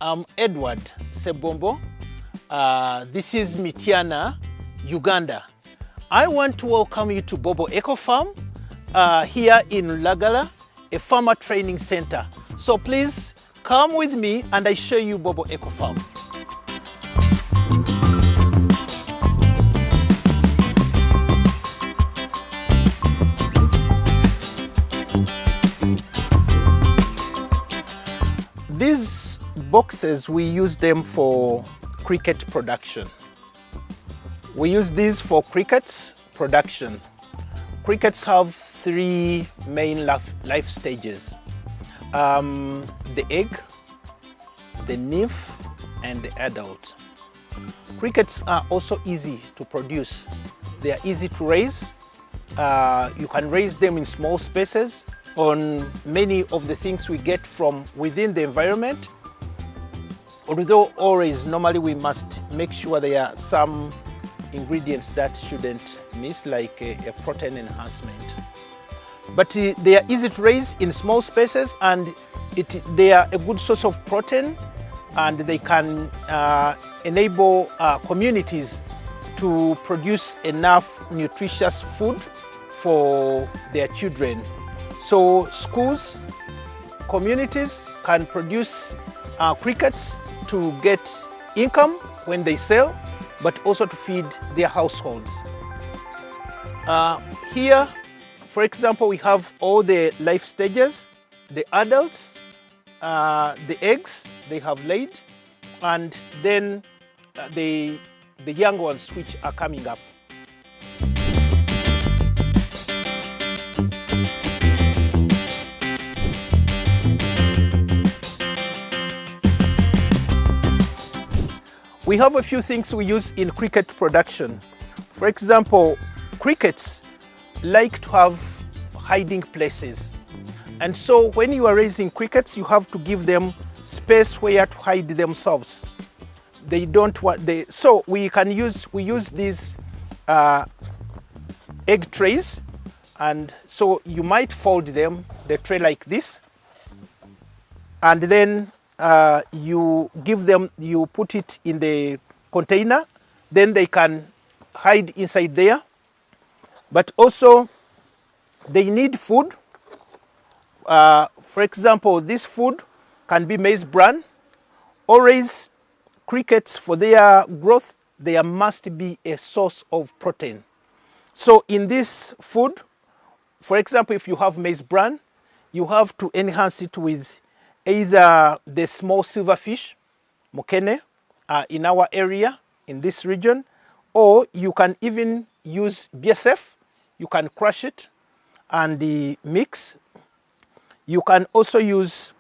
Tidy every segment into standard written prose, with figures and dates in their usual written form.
I'm Edward Sebombo. This is Mityana, Uganda. I want to welcome you to Bobo Eco Farm here in Lagala, a farmer training center. So please come with me and I show you Bobo Eco Farm. These boxes, we use them for cricket production. We use these for cricket production. Crickets have three main life stages. The egg, the nymph, and the adult. Crickets are also easy to produce. They are easy to raise. You can raise them in small spaces on many of the things we get from within the environment. Although always, normally we must make sure there are some ingredients that shouldn't miss, like a protein enhancement. But they are easy to raise in small spaces, and they are a good source of protein, and they can enable communities to produce enough nutritious food for their children. So schools, communities can produce crickets to get income when they sell, but also to feed their households. Here, for example, we have all the life stages, the adults, the eggs they have laid, and then the young ones which are coming up. We have a few things we use in cricket production. For example, crickets like to have hiding places. And so when you are raising crickets, you have to give them space where to hide themselves. They don't want, so we use these egg trays, and so you might fold them, the tray like this, and then you put it in the container, then they can hide inside there. But also they need food. For example, this food can be maize bran. Always crickets, for their growth, there must be a source of protein. So in this food, for example, if you have maize bran, you have to enhance it with either the small silverfish, mokene, in our area, in this region, or you can even use BSF. You can crush it and mix. You can also use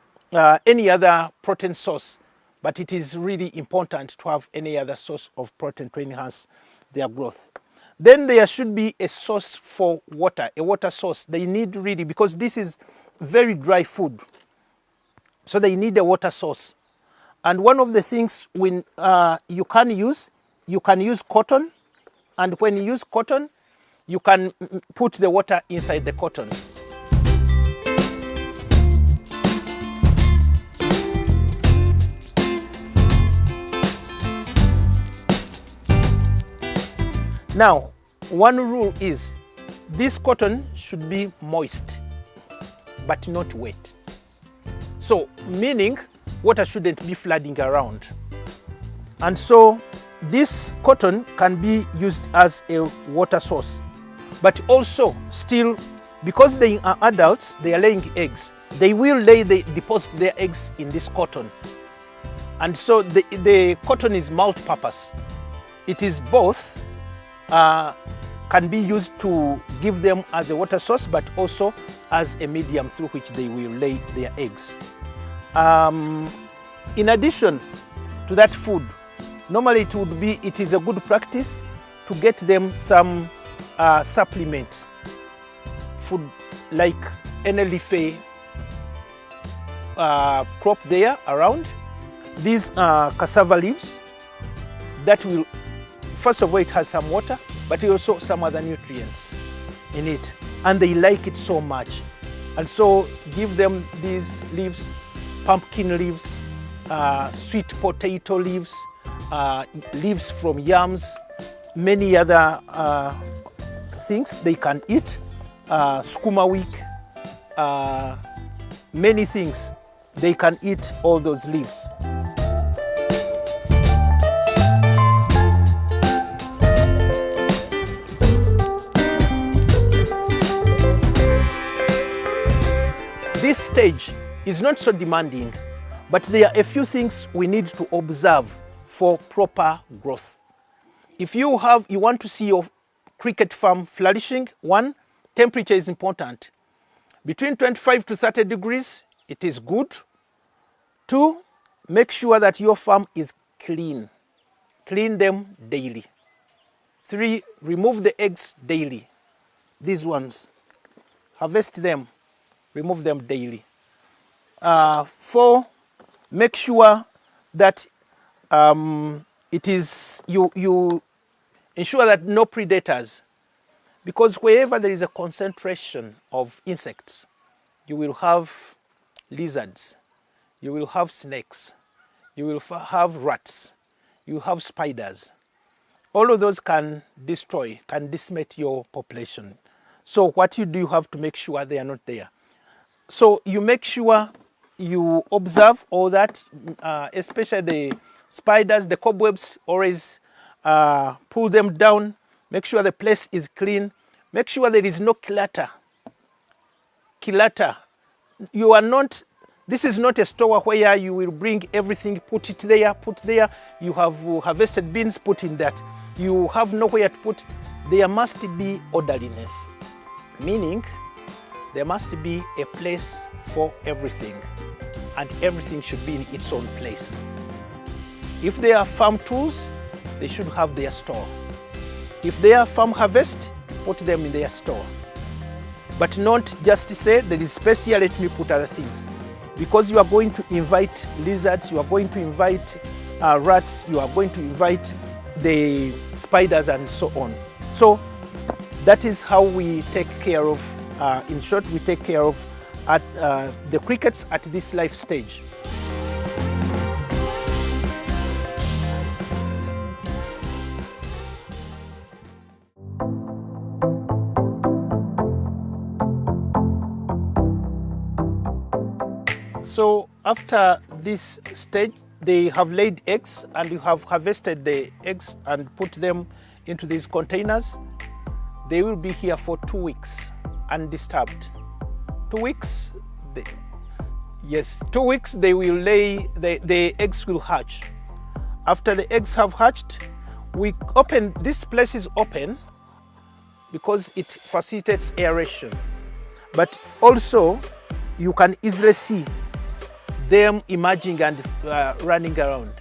any other protein source, but it is really important to have any other source of protein to enhance their growth. Then there should be a source for water, a water source. They need really, because this is very dry food. So they need a water source. And one of the things when you can use cotton. And when you use cotton, you can put the water inside the cotton. Now, one rule is this cotton should be moist, but not wet. So, meaning water shouldn't be flooding around. And so this cotton can be used as a water source. But also still, because they are adults, they are laying eggs. They will deposit their eggs in this cotton. And so the cotton is multi-purpose. It is both, can be used to give them as a water source, but also as a medium through which they will lay their eggs. In addition to that food, normally it is a good practice to get them some supplement food, like any leafy crop there around. These cassava leaves that will, first of all, it has some water, but also some other nutrients in it, and they like it so much. And so give them these leaves, pumpkin leaves, sweet potato leaves, leaves from yams, many other things they can eat, skuma week, many things. They can eat all those leaves. This stage is not so demanding, but there are a few things we need to observe for proper growth. If you want to see your cricket farm flourishing, one, temperature is important. Between 25 to 30 degrees, it is good. Two, make sure that your farm is clean. Clean them daily. Three, remove the eggs daily. These ones, harvest them, remove them daily. Four, make sure that it is you ensure that no predators, because wherever there is a concentration of insects, you will have lizards, you will have snakes, you will have rats, you have spiders. All of those can destroy, can decimate your population. So what you do, you have to make sure they are not there. So you make sure you observe all that, especially the spiders, the cobwebs, always pull them down. Make sure the place is clean. Make sure there is no clutter. Clutter. You are not, this is not a store where you will bring everything, put it there, put there. You have harvested beans, put in that. You have nowhere to put. There must be orderliness, meaning there must be a place for everything, and everything should be in its own place. If they are farm tools, they should have their store. If they are farm harvest, put them in their store. But not just say there is space here, let me put other things. Because you are going to invite lizards, you are going to invite rats, you are going to invite the spiders and so on. So that is how we take care of, in short, we take care of the crickets at this life stage. So after this stage, they have laid eggs, and you have harvested the eggs and put them into these containers. They will be here for 2 weeks undisturbed. 2 weeks, 2 weeks they will lay, the eggs will hatch. After the eggs have hatched, we open, this place is open because it facilitates aeration. But also you can easily see them emerging and running around.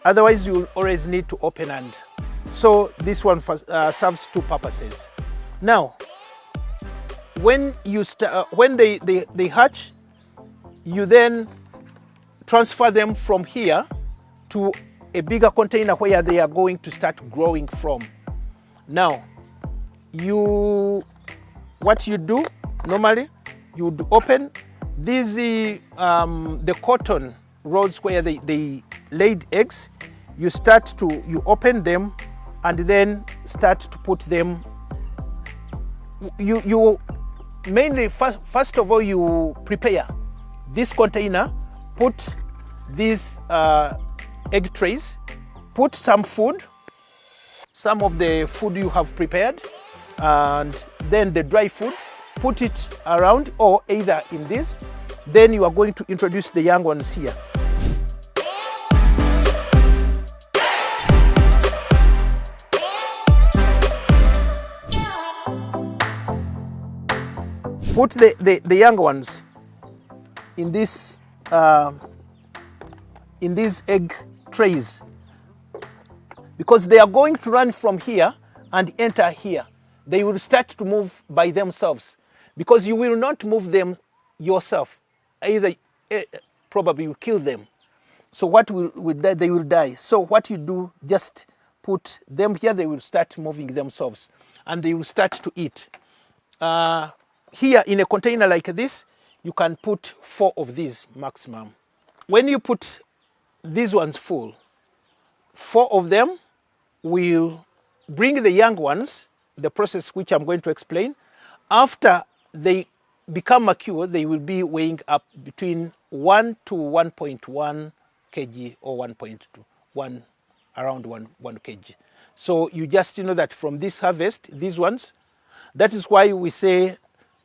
Otherwise you will always need to open, and so this one serves two purposes. Now, when you when they hatch, you then transfer them from here to a bigger container where they are going to start growing from. Now, what you do normally, you would open these the cotton rows where they laid eggs. You open them and then start to put them. You mainly first of all you prepare this container, put these egg trays, put some food, some of the food you have prepared, and then the dry food, put it around, or either in this. Then you are going to introduce the young ones here. Put the young ones in this in these egg trays, because they are going to run from here and enter here. They will start to move by themselves, because you will not move them yourself. Either probably you kill them. So what will die? They will die. So what you do, just put them here. They will start moving themselves, and they will start to eat. Here in a container like this, you can put 4 of these maximum. When you put these ones full. 4 of them will bring the young ones, the process which I'm going to explain. After they become mature, they will be weighing up between 1 to 1.1 kg or 1.2, around 1 kg. So you just know that from this harvest, these ones, that is why we say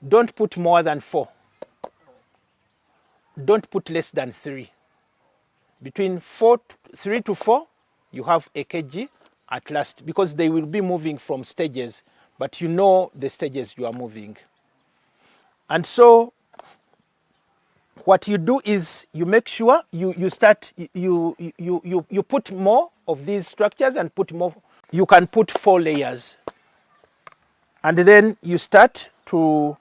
don't put more than 4. Don't put less than 3. Between 3 to 4, you have a kg at last, because they will be moving from stages, but you know the stages you are moving. And so what you do is you make sure you put more of these structures and put more. You can put 4 layers. And then you start to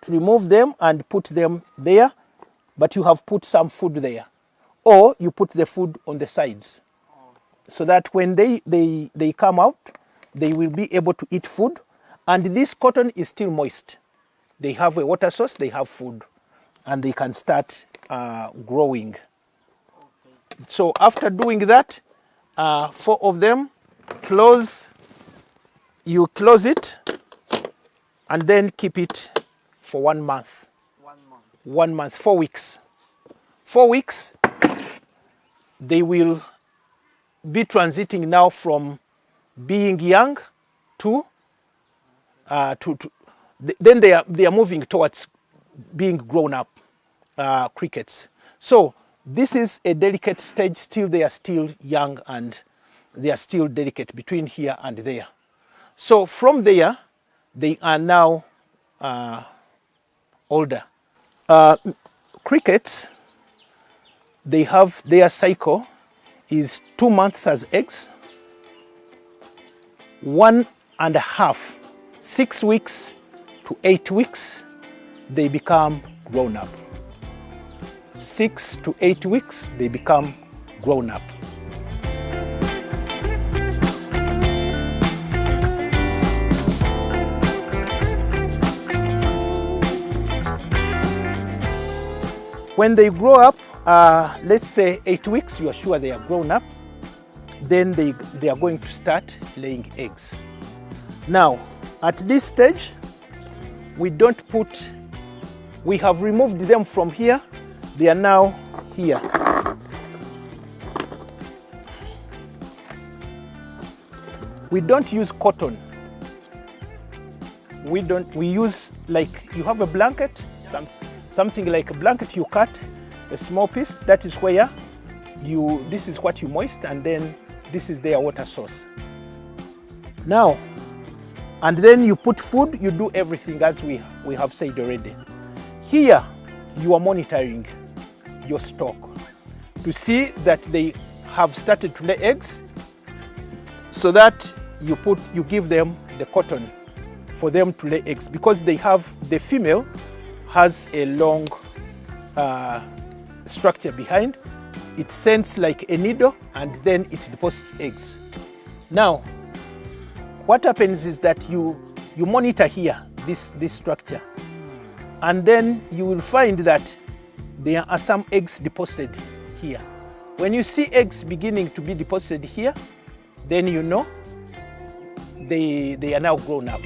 remove them and put them there, but you have put some food there. Or you put the food on the sides, so that when they come out, they will be able to eat food. And this cotton is still moist. They have a water source, they have food, and they can start growing. Okay. So after doing that, 4 of them, you close it, and then keep it for 1 month. 1 month. 1 month, 4 weeks. 4 weeks, they will be transiting now from being young to then they are moving towards being grown up crickets. So this is a delicate stage. Still, they are still young and they are still delicate between here and there. So from there, they are now older. Crickets, they have their cycle is 2 months as eggs, 1.5, 6 weeks to 8 weeks, they become grown up. 6 to 8 weeks, they become grown up. When they grow up, let's say 8 weeks, you are sure they are grown up, then they are going to start laying eggs. Now, at this stage, we have removed them from here. They are now here. We don't use cotton. We use, like, you have a blanket, something like a blanket, you cut a small piece, that is where this is what you moist, and then this is their water source. Now, and then you put food, you do everything as we have said already. Here, you are monitoring your stock to see that they have started to lay eggs, so that you give them the cotton for them to lay eggs, because the female has a long structure behind. It sends like a needle, and then it deposits eggs. Now, what happens is that you monitor here this structure, and then you will find that there are some eggs deposited here. When you see eggs beginning to be deposited here, then you know they are now grown up.